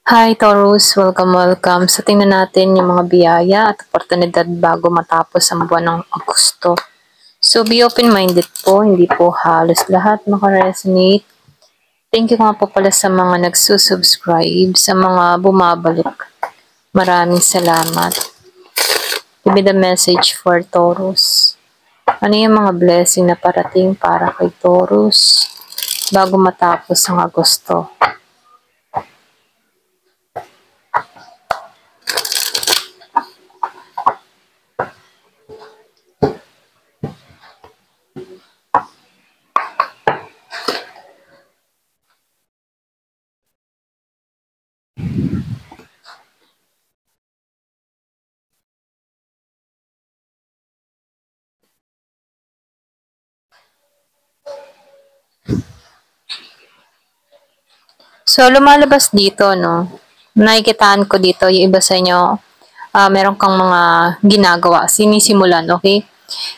Hi Taurus, welcome. So tingnan natin yung mga biyaya at oportunidad bago matapos ang buwan ng Agosto. So be open-minded po, hindi po halos lahat makaresonate. Thank you nga po pala sa mga nagsusubscribe, sa mga bumabalik. Maraming salamat. Give me the message for Taurus. Ano yung mga blessing na parating para kay Taurus bago matapos ang Agosto? So, lumalabas dito, no? Nakikitaan ko dito, yung iba sa inyo, meron kang mga ginagawa, sinisimulan, okay?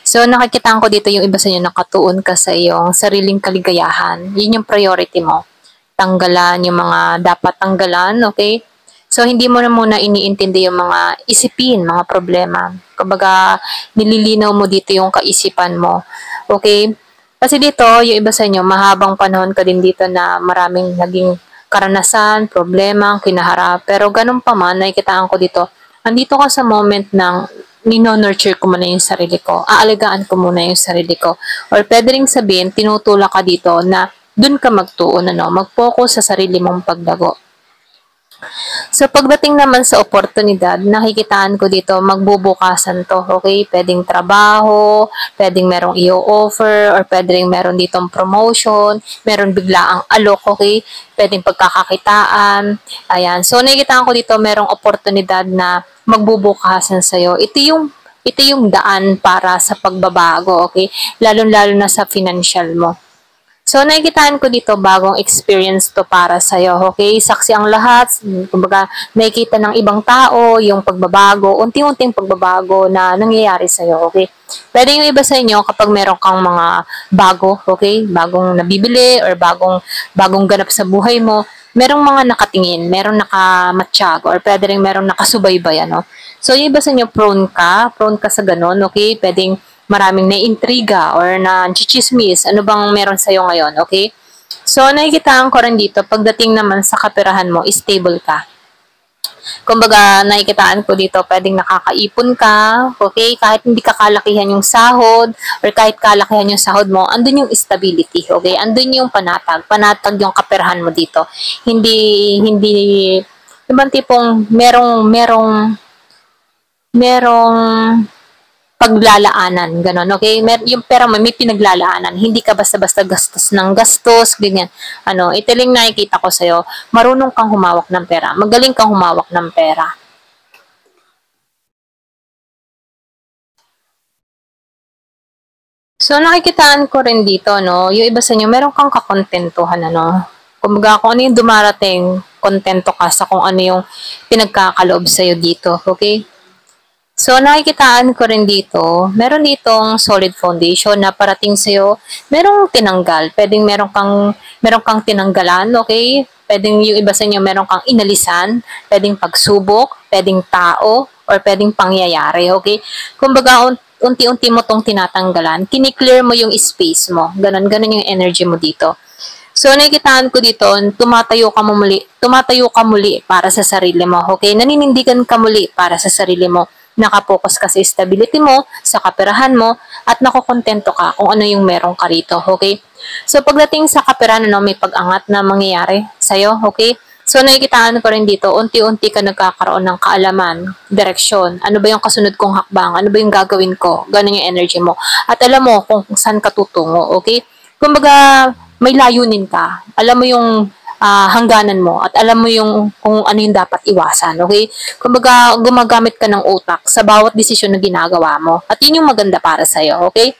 So, nakikitaan ko dito yung iba sa inyo, nakatuon ka sa iyong sariling kaligayahan. Yun yung priority mo. Tanggalan yung mga dapat tanggalan, okay? So, hindi mo na muna iniintindi yung mga isipin, mga problema. Kumbaga, nililinaw mo dito yung kaisipan mo. Okay? Kasi dito, yung iba sa inyo, mahabang panahon ka din dito na maraming naging karanasan, problema, kinaharap. Pero ganun pa man, nakikitaan ko dito, andito ka sa moment ng nino-nurture ko muna yung sarili ko. Aalagaan ko muna yung sarili ko. Or pwede rin sabihin, tinutulak ka dito na dun ka magtuon, mag-focus sa sarili mong paglago. So, pagdating naman sa oportunidad, nakikitaan ko dito, magbubukasan to, okay? Pwedeng trabaho, pwedeng merong i-offer, or pwedeng meron ditong promotion, meron bigla ang alok, okay? Pwedeng pagkakakitaan, ayan. So, nakikitaan ko dito, merong oportunidad na magbubukasan sa'yo. Ito yung daan para sa pagbabago, okay? Lalo-lalo na sa financial mo. So, nakikitaan ko dito, bagong experience to para sa'yo, okay? Saksi ang lahat, kumbaga, nakikita ng ibang tao, yung pagbabago, unti-unting pagbabago na nangyayari sa'yo, okay? Pwede yung iba sa inyo kapag meron kang mga bago, okay? Bagong nabibili or bagong ganap sa buhay mo, merong mga nakatingin, merong nakamatsyag, or pwede rin merong nakasubaybay, ano? So, yung iba sa inyo, prone ka sa ganun, okay? Pwedeng maraming na-intriga or na-chichismis, ano bang meron sa'yo ngayon, okay? So, nakikitaan ko rin dito, pagdating naman sa kaperahan mo, stable ka. Kumbaga, nakikitaan ko dito, pwedeng nakakaipon ka, okay? Kahit hindi ka kalakihan yung sahod, or kahit kalakihan yung sahod mo, andun yung stability, okay? Andun yung panatag yung kaperahan mo dito. Hindi, ibang tipong merong paglalaanan, ganun, okay? Yung pera mo, may pinaglalaanan. Hindi ka basta-basta gastos ng gastos, ganyan. Ito lang nakikita ko sa'yo, marunong kang humawak ng pera. Magaling kang humawak ng pera. So, nakikitaan ko rin dito, no? Yung iba sa inyo, meron kang kakontentuhan, ano? Kumbaga, kung ano yung dumarating, kontento ka sa kung ano yung pinagkakaloob sa'yo dito, okay? So, nakikitaan ko rin dito, meron ditong solid foundation na parating sa'yo, merong tinanggal. Pwedeng meron kang tinanggalan, okay? Pwedeng yung iba sa inyo, meron kang inalisan, pwedeng pagsubok, pwedeng tao, or pwedeng pangyayari, okay? Kumbaga, unti-unti mo tong tinatanggalan, kiniklear mo yung space mo. Ganon yung energy mo dito. So, nakikitaan ko dito, tumatayo ka muli para sa sarili mo, okay? Naninindigan ka muli para sa sarili mo. Nakapokus ka sa stability mo, sa kaperahan mo, at nakokontento ka kung ano yung meron ka rito, okay? So, pagdating sa kaperahan, may pag-angat na mangyayari sa'yo, okay? So, nakikitaan ko rin dito, unti-unti ka nagkakaroon ng kaalaman, direksyon, ano ba yung kasunod kong hakbang, ano ba yung gagawin ko, ganun yung energy mo. At alam mo kung saan ka tutungo, okay? Kumbaga, may layunin ka. Alam mo yung hangganan mo at alam mo yung kung ano yung dapat iwasan, okay? Kumbaga, gumagamit ka ng utak sa bawat desisyon na ginagawa mo. At yun yung maganda para sa'yo, okay?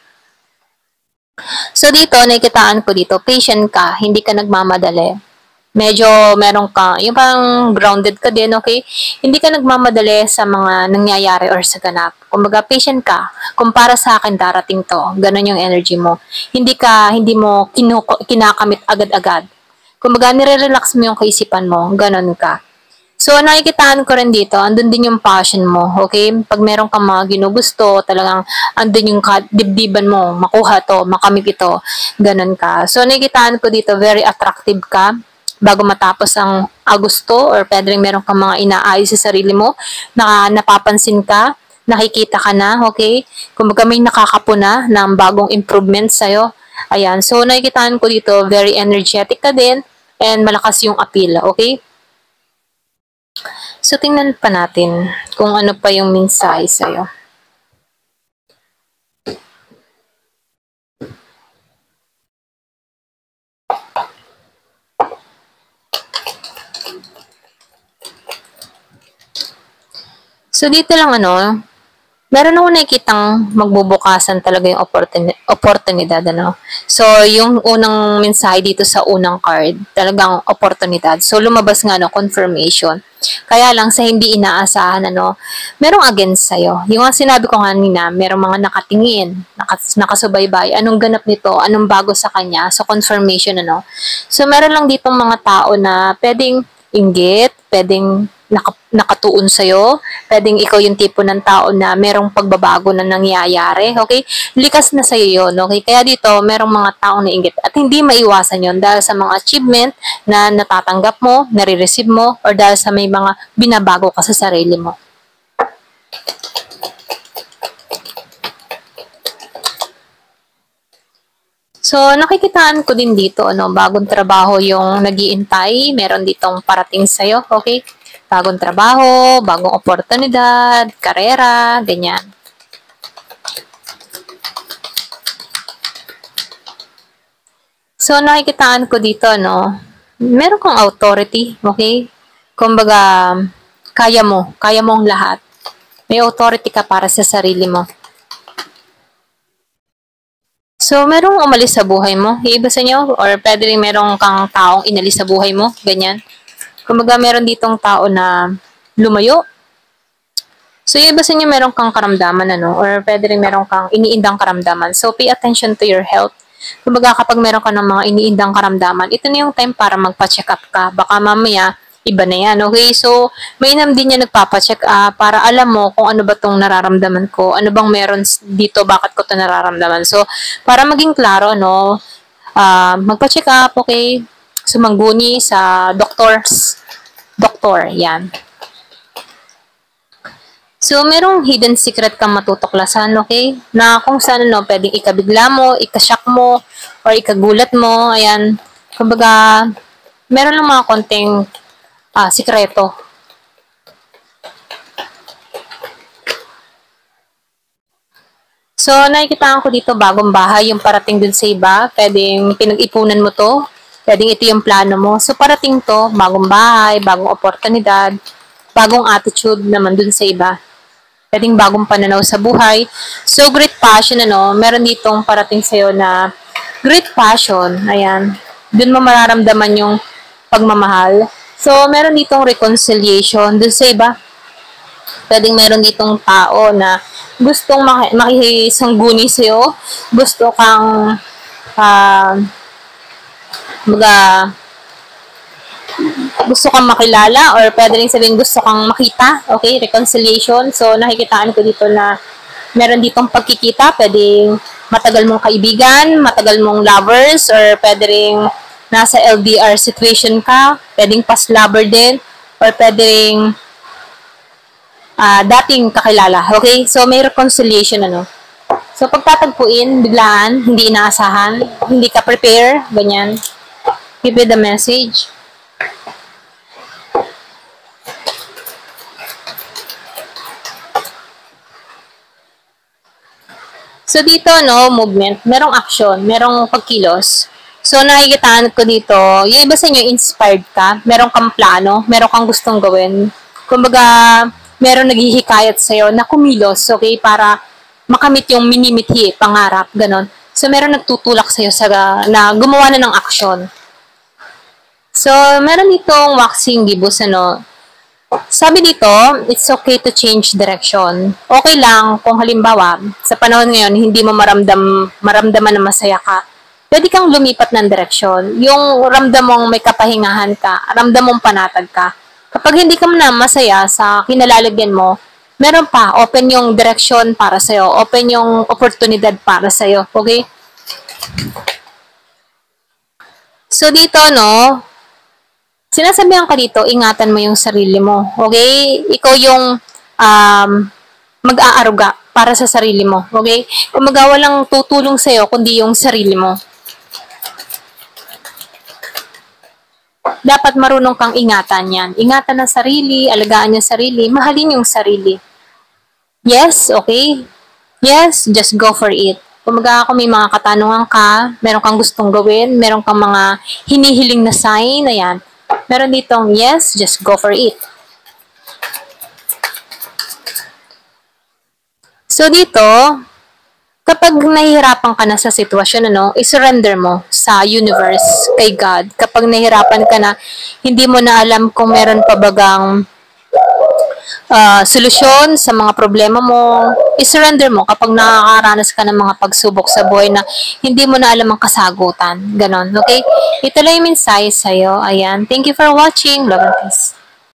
So dito, nakikitaan ko dito, patient ka, hindi ka nagmamadali. Medyo meron ka, yung parang grounded ka din, okay? Hindi ka nagmamadali sa mga nangyayari or sa ganap. Kumbaga, patient ka. Kung para sa akin, darating to. Ganon yung energy mo. Hindi mo kinakamit agad-agad. Kumbaga, nire-relax mo yung kaisipan mo. Ganon ka. So, nakikitaan ko rin dito, andun din yung passion mo, okay? Pag meron kang mga ginugusto, talagang andun yung dibdiban mo, makuha to, makamit ito, ganun ka. So, nakikitaan ko dito, very attractive ka bago matapos ang Agosto or pwede rin meron kang mga inaayos sa sarili mo, napapansin ka, nakikita ka na, okay? Kumbaga may nakakapuna ng bagong improvement sa'yo. Ayan, so nakikitaan ko dito, very energetic ka din and malakas yung appeal, okay? So, tingnan pa natin kung ano pa yung mensahe sa'yo. So, dito lang meron ako nakikitang magbubukasan talaga yung oportunidad, So, yung unang mensahe dito sa unang card, talagang oportunidad. So, lumabas nga, confirmation. Kaya lang, sa hindi inaasahan, merong against sa'yo. Yung sinabi ko kanina, merong mga nakatingin, nakasubaybay, anong ganap nito, anong bago sa kanya, so confirmation, So, meron lang ditong mga tao na pwedeng inggit, pwedeng nakatuon sa'yo, pwedeng ikaw yung tipo ng tao na merong pagbabago na nangyayari, okay? Likas na sa'yo yun, okay? Kaya dito, merong mga taong nainggit at hindi maiwasan yun dahil sa mga achievement na natatanggap mo, nare-receive mo, or dahil sa may mga binabago ka sa sarili mo. So, nakikitaan ko din dito, bagong trabaho yung nag-iintay, meron ditong parating sa'yo, okay? Bagong trabaho, bagong oportunidad, karera, ganyan. So, nakikitaan ko dito, meron kang authority, okay? Kumbaga, kaya mo ang lahat. May authority ka para sa sarili mo. So, merong umalis sa buhay mo, iiba sa inyo, or pwede rin merong kang taong inalis sa buhay mo, ganyan. Kumbaga, meron ditong tao na lumayo. So, yung iba sa inyo, meron kang karamdaman, or pwede rin meron kang iniindang karamdaman. So, pay attention to your health. Kumbaga, kapag meron ka ng mga iniindang karamdaman, ito na yung time para magpa-check up ka. Baka mamaya, iba na yan, okay? So, mainam din yan nagpapacheck up para alam mo kung ano ba tong nararamdaman ko, ano bang meron dito, bakit ko to nararamdaman. So, para maging klaro, magpa-check up, okay? Sumangguni sa doktor, yan. So, merong hidden secret kang matutuklasan, okay? Na kung saan, pwedeng ikabigla mo, ikashock mo, or ikagulat mo, ayan. Kumbaga, meron lang mga konting sikreto. So, nakikita ko dito bagong bahay yung parating dun sa iba. Pwedeng pinag-ipunan mo to. Pwedeng ito yung plano mo. So, parating to, bagong bahay, bagong oportunidad, bagong attitude naman dun sa iba. Pwedeng bagong pananaw sa buhay. So, great passion, meron ditong parating sa'yo na great passion. Ayan. Dun mo mararamdaman yung pagmamahal. So, meron ditong reconciliation dun sa iba. Pwedeng meron ditong tao na gustong makisangguni sa'yo. Gusto kang gusto kang makilala or pwede rin sabihin gusto kang makita. Okay, reconciliation. So, nakikitaan ko dito na meron ditong pagkikita. Pwedeng matagal mong kaibigan, matagal mong lovers, or pwede rin nasa LDR situation ka. Pwedeng past lover din, or pwede rin dating kakilala. Okay, so may reconciliation, So, pagtatagpuin, biglaan, hindi inaasahan, hindi ka prepare, ganyan. Give it the message. So, dito, movement, merong action, merong pagkilos. So, nakikitaan ko dito, yung iba sa inyo, inspired ka, merong kang plano, merong kang gustong gawin. Kumbaga, merong naghihikayat sa'yo na kumilos, okay, para makamit yung minimithi, pangarap, ganon. So, meron nagtutulak sa'yo na gumawa na ng action. So, meron ditong waxing gibos, Sabi dito, it's okay to change direction. Okay lang kung halimbawa, sa panahon ngayon, hindi mo maramdaman na masaya ka. Pwede kang lumipat ng direksyon. Yung ramdam mong may kapahingahan ka, ramdam mong panatag ka. Pag hindi ka na masaya sa kinalalagyan mo, meron pa, open yung direction para sa'yo, open yung oportunidad para sa'yo, okay? So, dito, no, sinasabihan ka dito, ingatan mo yung sarili mo, okay? Ikaw yung mag-aaruga para sa sarili mo, okay? Kumaga walang tutulong sa'yo, kundi yung sarili mo. Dapat marunong kang ingatan yan. Ingatan ang sarili, alagaan yung sarili, mahalin yung sarili. Yes, okay? Yes, just go for it. Kumaga kung may mga katanungan ka, meron kang gustong gawin, meron kang mga hinihiling na sign, ayan. Meron ditong yes, just go for it. So dito, kapag nahihirapan ka na sa sitwasyon, i-surrender mo sa universe, kay God. Kapag nahihirapan ka na, hindi mo na alam kung meron pa bagang solusyon sa mga problema mo, i-surrender mo kapag nakakaranas ka ng mga pagsubok sa buhay na hindi mo na alam ang kasagutan. Ganon, okay? Ito lang yung mensahe sa'yo. Ayan. Thank you for watching. Love and peace.